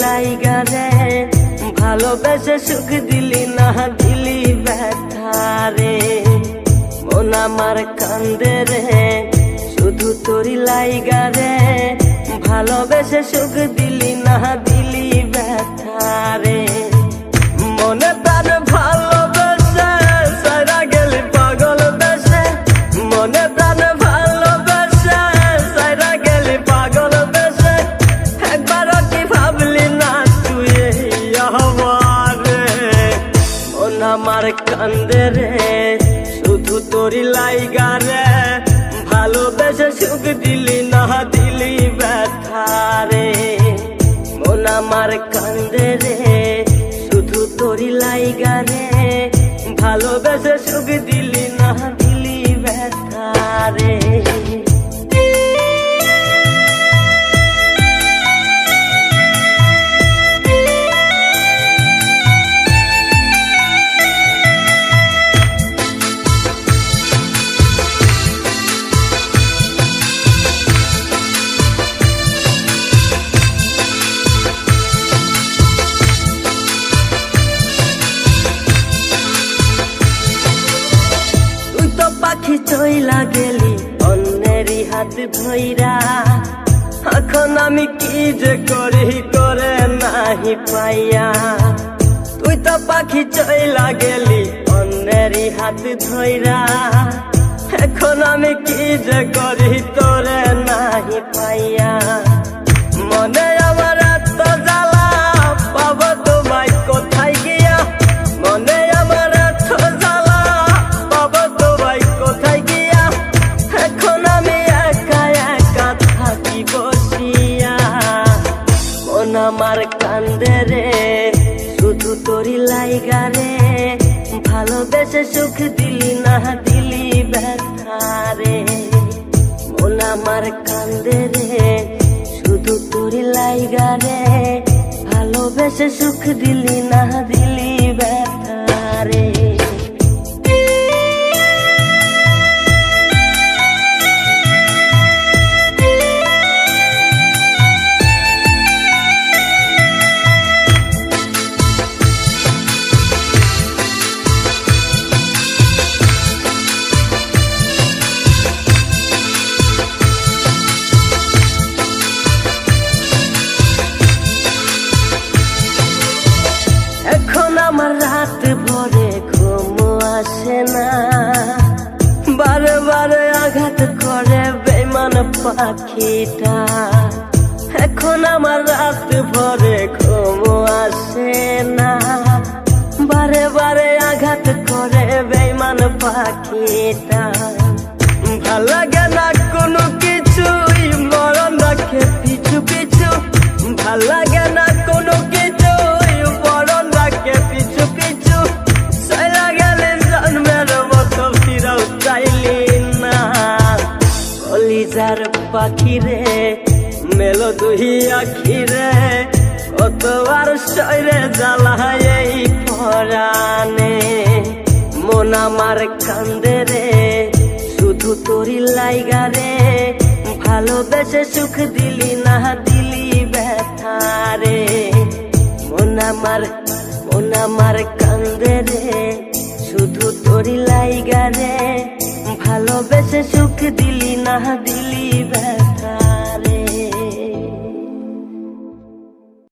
লাইগা রে ভালোবেসে সুখ দিলি না দিলি ব্যথা রে মন আমার কান্দে রে শুধু তোরি লাইগা রে ভালোবেসে সুখ দিলি না দিলি ব্যথা রে মনে প্রাণ ভালোবেসে সারা গেলি পাগল বেশে মনে প্রাণ ভালোবেসে সারা গেলি পাগল বেশে একবারও কি ভাবলি না তুই আমারে মন আমার কান্দে রে শুধু তোরি লাইগা রে ভালোবেসে সুখ দিলি না দিলি ব্যথা রে মন আমার কান্দে রে শুধু তোরি লাইগা রে ভালোবেসে সুখ দিলি না দিলি ব্যথা রে পাখি চইলা গেলি অন্যেরই হাত ধইরা এখন আমি কি যে করি করে নাহি পাইয়া তুই তো পাখি চইলা গেলি অন্যেরই হাত ধইরা এখন আমি কি যে করি তোরে নাহি পাইয়া মনে আমার এত জ্বালা পাবো তোমায় কোথায় গিয়া মনে আমার এত জ্বালা পাবো তোমায় কোথায় গিয়া এখন আমি একা একা থাকি বসিয়া মন আমার কান্দে রে শুধু তোরি লাইগা রে ভালোবেসে সুখ দিলি না দিলি ব্যথা রে মন আমার কান্দে রে শুধু তোরি লাইগা রে ভালোবেসে সুখ দিলি না দিলি ব্যথা রে আমার রাত ভরে ঘুম আসে না বারে বারে আঘাত করে বেঈমান পাখিটা এখন আমার রাত ভরে ঘুম আসে না বারে বারে আঘাত করে বেঈমান পাখিটা ভাল লাগে না কোনো কিছুই মরণ রাখে পিছু পিছু ভাল লাগে না কোনো কিছুই মরণ রাখে পিছু পিছু সারা গেলে জন্মের মতো ফিরাও চাইলি না কলিজার পাখি রে মেলো দুই আখি রে কতবার শরীরে জ্বালায় এই পরাণে মন আমার কান্দে রে শুধু তোরি লাইগা রে ভালোবেসে সুখ দিলি না দিলি ব্যথা রে মন আমার কান্দে রে শুধু তোরি লাইগা রে ভালোবেসে সুখ দিলি না দিলি ব্যথা